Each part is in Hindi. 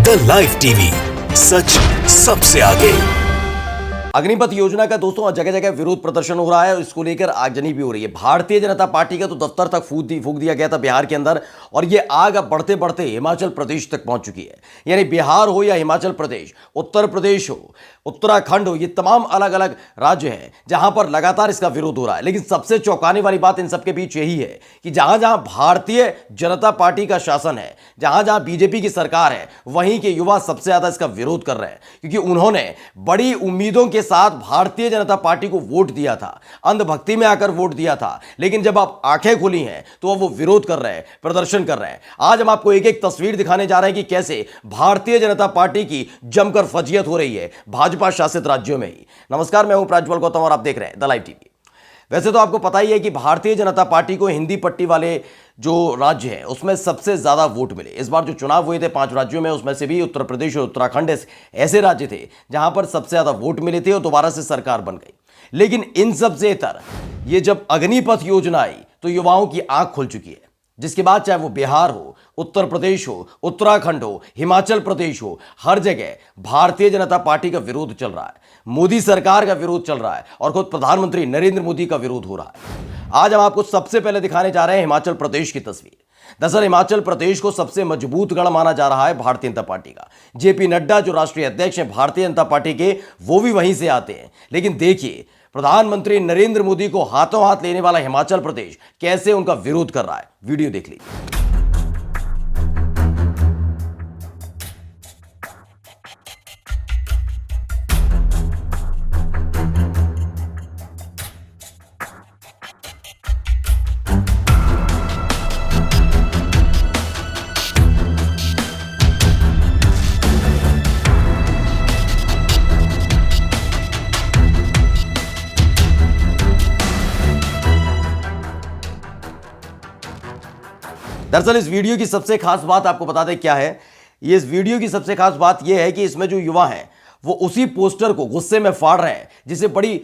द लाइव टीवी, सच सबसे आगे। अग्निपथ योजना का दोस्तों जगह जगह विरोध प्रदर्शन हो रहा है और इसको लेकर आगजनी भी हो रही है। भारतीय जनता पार्टी का तो दफ्तर तक फूक दिया गया था बिहार के अंदर, और ये आग अब बढ़ते बढ़ते हिमाचल प्रदेश तक पहुंच चुकी है। यानी बिहार हो या हिमाचल प्रदेश, उत्तर प्रदेश हो, उत्तराखंड हो, ये तमाम अलग अलग राज्य हैं जहां पर लगातार इसका विरोध हो रहा है। लेकिन सबसे चौंकाने वाली बात इन सबके बीच यही है कि जहां जहां भारतीय जनता पार्टी का शासन है, जहां जहां बीजेपी की सरकार है, वहीं के युवा सबसे ज्यादा इसका विरोध कर रहे हैं, क्योंकि उन्होंने बड़ी उम्मीदों के साथ भारतीय जनता पार्टी को वोट दिया था, अंधभक्ति में आकर वोट दिया था। लेकिन जब आप आंखें खुली हैं तो अब वो विरोध कर रहे हैं, प्रदर्शन कर रहे हैं। आज हम आपको एक एक तस्वीर दिखाने जा रहे हैं कि कैसे भारतीय जनता पार्टी की जमकर फजीयत हो रही है भाजपा शासित राज्यों में ही। नमस्कार, मैं हूं प्राज्वल गौतम और आप देख रहे हैं द लाइव टीवी। वैसे तो आपको पता ही है कि भारतीय जनता पार्टी को हिंदी पट्टी वाले जो राज्य हैं उसमें सबसे ज्यादा वोट मिले। इस बार जो चुनाव हुए थे 5 राज्यों में, उसमें से भी उत्तर प्रदेश और उत्तराखंड ऐसे राज्य थे जहां पर सबसे ज्यादा वोट मिले थे और दोबारा से सरकार बन गई। लेकिन इन सबसे इतर ये जब अग्निपथ योजना आई तो युवाओं की आंख खुल चुकी है, जिसके बाद चाहे वो बिहार हो, उत्तर प्रदेश हो, उत्तराखंड हो, हिमाचल प्रदेश हो, हर जगह भारतीय जनता पार्टी का विरोध चल रहा है, मोदी सरकार का विरोध चल रहा है और खुद प्रधानमंत्री नरेंद्र मोदी का विरोध हो रहा है। आज हम आपको सबसे पहले दिखाने जा रहे हैं हिमाचल प्रदेश की तस्वीर। दरअसल हिमाचल प्रदेश को सबसे मजबूत गढ़ माना जा रहा है भारतीय जनता पार्टी का। जेपी नड्डा जो राष्ट्रीय अध्यक्ष हैं भारतीय जनता पार्टी के, वो भी वहीं से आते हैं। लेकिन देखिए प्रधानमंत्री नरेंद्र मोदी को हाथों हाथ लेने वाला हिमाचल प्रदेश कैसे उनका विरोध कर रहा है। वीडियो देख लीजिए। दरअसल इस वीडियो की सबसे खास बात आपको बता दें क्या है। ये इस वीडियो की सबसे खास बात यह है कि इसमें जो युवा हैं वो उसी पोस्टर को गुस्से में फाड़ रहे हैं जिसे बड़ी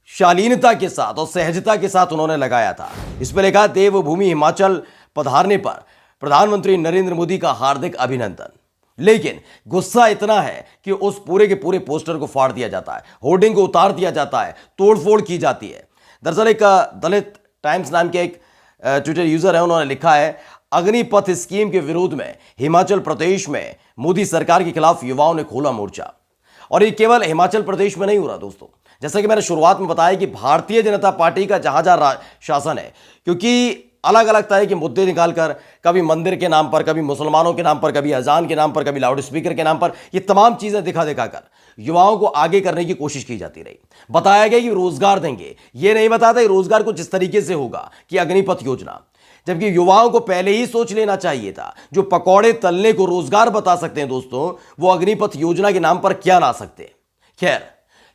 शालीनता के साथ और सहजता के साथ उन्होंने लगाया था। इस पर लिखा, देवभूमि हिमाचल पधारने पर प्रधानमंत्री नरेंद्र मोदी का हार्दिक अभिनंदन। लेकिन गुस्सा इतना है कि उस पूरे के पूरे पोस्टर को फाड़ दिया जाता है, होर्डिंग को उतार दिया जाता है, तोड़फोड़ की जाती है। दरअसल एक दलित टाइम्स नाम के एक ट्विटर यूजर है, उन्होंने लिखा है, अग्निपथ स्कीम के विरोध में हिमाचल प्रदेश में मोदी सरकार के खिलाफ युवाओं ने खोला मोर्चा। और ये केवल हिमाचल प्रदेश में नहीं हो रहा दोस्तों, जैसा कि मैंने शुरुआत में बताया कि भारतीय जनता पार्टी का जहां जहां शासन है, क्योंकि अलग अलग तरह के मुद्दे निकालकर, कभी मंदिर के नाम पर, कभी मुसलमानों के नाम पर, कभी अजान के नाम पर, कभी लाउड स्पीकर के नाम पर, ये तमाम चीजें दिखा कर युवाओं को आगे करने की कोशिश की जाती रही। बताया गया कि रोजगार देंगे, ये नहीं बताता रोजगार कुछ इस तरीके से होगा कि अग्निपथ योजना, जबकि युवाओं को पहले ही सोच लेना चाहिए था। जो पकौड़े तलने को रोजगार बता सकते हैं दोस्तों, वो अग्निपथ योजना के नाम पर क्या ला सकते। खैर,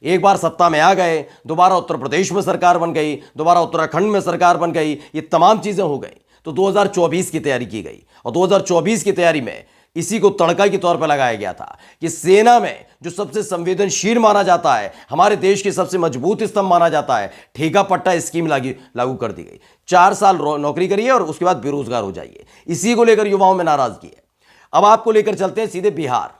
एक बार सत्ता में आ गए, दोबारा उत्तर प्रदेश में सरकार बन गई, दोबारा उत्तराखंड में सरकार बन गई, ये तमाम चीजें हो गई तो 2024 की तैयारी की गई। और 2024 की तैयारी में इसी को तड़का के तौर पर लगाया गया था कि सेना में जो सबसे संवेदनशील माना जाता है, हमारे देश के सबसे मजबूत स्तंभ माना जाता है, ठेका पट्टा स्कीम लागू कर दी गई। 4 साल नौकरी करिए और उसके बाद बेरोजगार हो जाइए। इसी को लेकर युवाओं में नाराजगी है। अब आपको लेकर चलते हैं सीधे बिहार।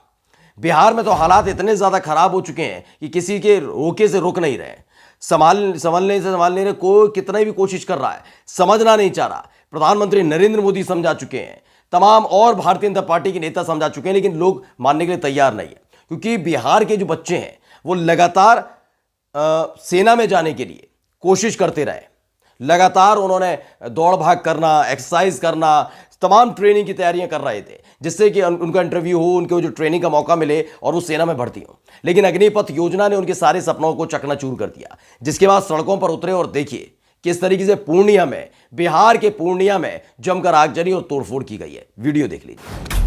बिहार में तो हालात इतने ज्यादा खराब हो चुके हैं कि किसी के रोके से रुक नहीं रहे। संभलने नहीं रहे, कोई कितना भी कोशिश कर रहा है, समझना नहीं चाह रहा। प्रधानमंत्री नरेंद्र मोदी समझा चुके हैं, तमाम और भारतीय जनता पार्टी के नेता समझा चुके हैं, लेकिन लोग मानने के लिए तैयार नहीं है। क्योंकि बिहार के जो बच्चे हैं वो लगातार सेना में जाने के लिए कोशिश करते रहे। लगातार उन्होंने दौड़ भाग करना, एक्सरसाइज करना, तमाम ट्रेनिंग की तैयारियां कर रहे थे, जिससे कि उनका इंटरव्यू हो, उनको जो ट्रेनिंग का मौका मिले और वो सेना में भर्ती हो। लेकिन अग्निपथ योजना ने उनके सारे सपनों को चकनाचूर कर दिया, जिसके बाद सड़कों पर उतरे और देखिए किस तरीके से पूर्णिया में, बिहार के पूर्णिया में जमकर आगजनी और तोड़फोड़ की गई है। वीडियो देख लीजिए।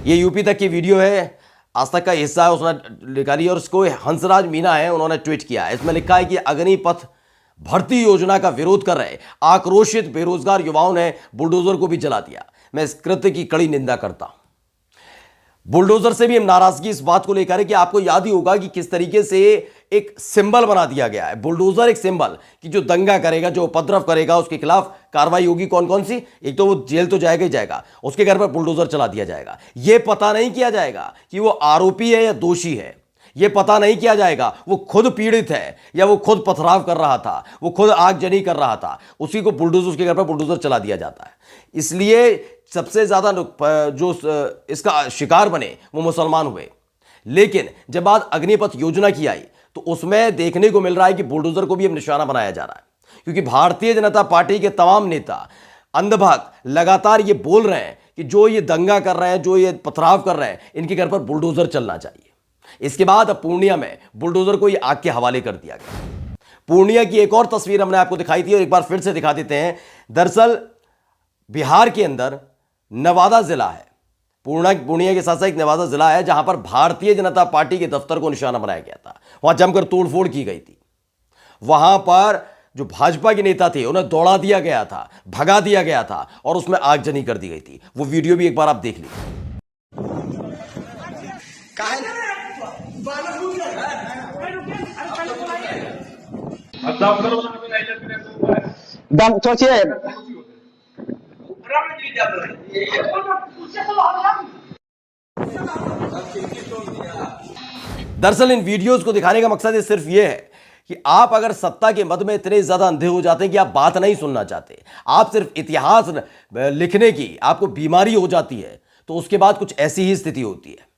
ये यूपी तक की वीडियो है, आज तक का हिस्सा है, उसने निकाली और उसको हंसराज मीना है, उन्होंने ट्वीट किया है। इसमें लिखा है कि अग्निपथ भर्ती योजना का विरोध कर रहे आक्रोशित बेरोजगार युवाओं ने बुलडोजर को भी जला दिया। मैं इस कृत्य की कड़ी निंदा करता हूं। बुलडोजर से भी हम नाराजगी इस बात को लेकर है कि आपको याद ही होगा कि किस तरीके से एक सिंबल बना दिया गया है। बुलडोजर एक सिंबल कि जो दंगा करेगा, जो उपद्रव करेगा, उसके खिलाफ कार्रवाई होगी। कौन कौन सी? एक तो वो जेल तो जाएगा ही जाएगा, उसके घर पर बुलडोजर चला दिया जाएगा। यह पता नहीं किया जाएगा कि वो आरोपी है या दोषी है। यह पता नहीं किया जाएगा वो खुद पीड़ित है या वो खुद पथराव कर रहा था, वो खुद आगजनी कर रहा था। उसी को बुलडोजर, उसके घर पर बुलडोजर चला दिया जाता है। इसलिए सबसे ज्यादा जो इसका शिकार बने वो मुसलमान हुए। लेकिन जब बात अग्निपथ योजना की आई तो उसमें देखने को मिल रहा है कि बुलडोजर को भी अब निशाना बनाया जा रहा है, क्योंकि भारतीय जनता पार्टी के तमाम नेता अंधभक्त लगातार ये बोल रहे हैं कि जो ये दंगा कर रहे हैं, जो ये पथराव कर रहे हैं, इनके घर पर बुलडोजर चलना चाहिए। इसके बाद अब पूर्णिया में बुलडोजर को ये आग के हवाले कर दिया गया। पूर्णिया की एक और तस्वीर हमने आपको दिखाई थी और एक बार फिर से दिखा देते हैं। दरअसल बिहार के अंदर नवादा जिला है, पूर्णिया के साथ साथ एक नवादा जिला है जहां पर भारतीय जनता पार्टी के दफ्तर को निशाना बनाया गया था। वहां जमकर तोड़फोड़ की गई थी। वहां पर जो भाजपा के नेता थे उन्हें दौड़ा दिया गया था, भगा दिया गया था और उसमें आगजनी कर दी गई थी। वो वीडियो भी एक बार आप देख लीजिए। दम सोचिए। दरअसल इन वीडियोस को दिखाने का मकसद सिर्फ यह है कि आप अगर सत्ता के मद में इतने ज्यादा अंधे हो जाते हैं कि आप बात नहीं सुनना चाहते, आप सिर्फ इतिहास लिखने की आपको बीमारी हो जाती है, तो उसके बाद कुछ ऐसी ही स्थिति होती है।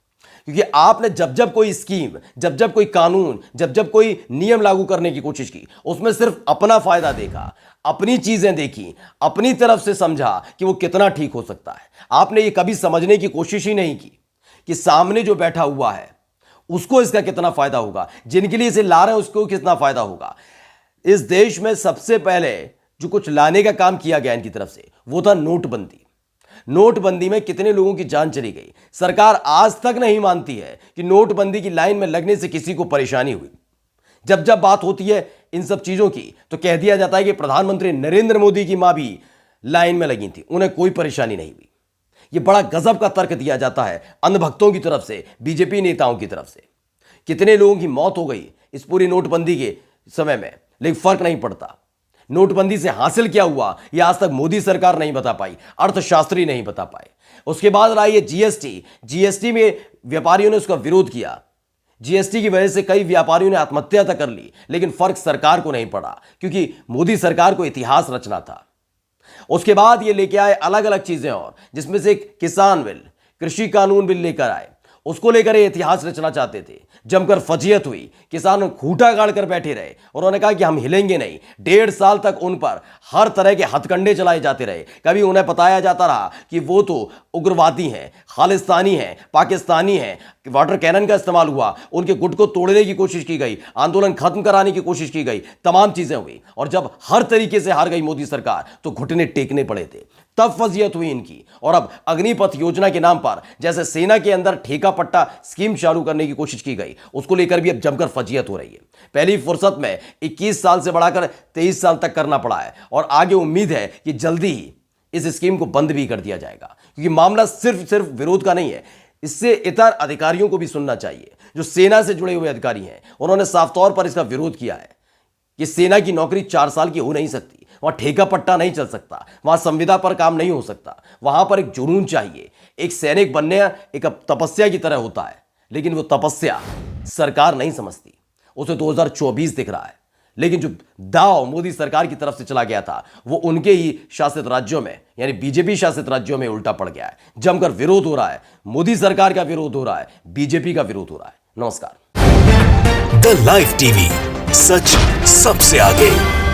क्योंकि आपने जब जब कोई स्कीम, जब जब कोई कानून, जब जब कोई नियम लागू करने की कोशिश की, उसमें सिर्फ अपना फायदा देखा, अपनी चीजें देखी, अपनी तरफ से समझा कि वो कितना ठीक हो सकता है। आपने ये कभी समझने की कोशिश ही नहीं की कि सामने जो बैठा हुआ है उसको इसका कितना फायदा होगा, जिनके लिए इसे ला रहे हैं उसको कितना फायदा होगा। इस देश में सबसे पहले जो कुछ लाने का काम किया गया इनकी तरफ से वो था नोटबंदी। नोटबंदी में कितने लोगों की जान चली गई। सरकार आज तक नहीं मानती है कि नोटबंदी की लाइन में लगने से किसी को परेशानी हुई। जब जब बात होती है इन सब चीजों की तो कह दिया जाता है कि प्रधानमंत्री नरेंद्र मोदी की मां भी लाइन में लगी थी, उन्हें कोई परेशानी नहीं हुई। यह बड़ा गजब का तर्क दिया जाता है अंधभक्तों की तरफ से, बीजेपी नेताओं की तरफ से। कितने लोगों की मौत हो गई इस पूरी नोटबंदी के समय में, लेकिन फर्क नहीं पड़ता। नोटबंदी से हासिल क्या हुआ यह आज तक मोदी सरकार नहीं बता पाई, अर्थशास्त्री नहीं बता पाए। उसके बाद आई है जीएसटी में व्यापारियों ने उसका विरोध किया। जीएसटी की वजह से कई व्यापारियों ने आत्महत्या तक कर ली, लेकिन फर्क सरकार को नहीं पड़ा क्योंकि मोदी सरकार को इतिहास रचना था। उसके बाद ये लेके आए अलग अलग चीजें और, जिसमें से एक किसान बिल, कृषि कानून बिल लेकर आए। उसको लेकर ये इतिहास रचना चाहते थे। जमकर फजीयत हुई, किसान खूंटा गाड़ कर बैठे रहे। उन्होंने कहा कि हम हिलेंगे नहीं। 1.5 साल तक उन पर हर तरह के हथकंडे चलाए जाते रहे। कभी उन्हें बताया जाता रहा कि वो तो उग्रवादी हैं, खालिस्तानी हैं, पाकिस्तानी हैं। वाटर कैनन का इस्तेमाल हुआ, उनके गुट को तोड़ने की कोशिश की गई, आंदोलन खत्म कराने की कोशिश की गई, तमाम चीजें हुई। और जब हर तरीके से हार गई मोदी सरकार तो घुटने टेकने पड़े थे, तब फजीयत हुई इनकी। और अब अग्निपथ योजना के नाम पर जैसे सेना के अंदर ठेका पट्टा स्कीम चालू करने की कोशिश की गई, उसको लेकर भी अब जमकर फजीयत हो रही है। पहली फुर्सत में 21 साल से बढ़ाकर 23 साल तक करना पड़ा है और आगे उम्मीद है कि जल्दी ही इस स्कीम को बंद भी कर दिया जाएगा। क्योंकि मामला सिर्फ विरोध का नहीं है, इससे इतर अधिकारियों को भी सुनना चाहिए। जो सेना से जुड़े हुए अधिकारी हैं उन्होंने साफ तौर पर इसका विरोध किया है कि सेना की नौकरी 4 साल की हो नहीं सकती, वहां ठेका पट्टा नहीं चल सकता, वहां संविदा पर काम नहीं हो सकता, वहां पर एक जुनून चाहिए। एक सैनिक बनने एक तपस्या की तरह होता है, लेकिन वो तपस्या सरकार नहीं समझती। उसे 2024 दिख रहा है, लेकिन जो दाव मोदी सरकार की तरफ से चला गया था वो उनके ही शासित राज्यों में, यानी बीजेपी शासित राज्यों में उल्टा पड़ गया है। जमकर विरोध हो रहा है, मोदी सरकार का विरोध हो रहा है, बीजेपी का विरोध हो रहा है। नमस्कार। द लाइव टीवी, सच सबसे आगे।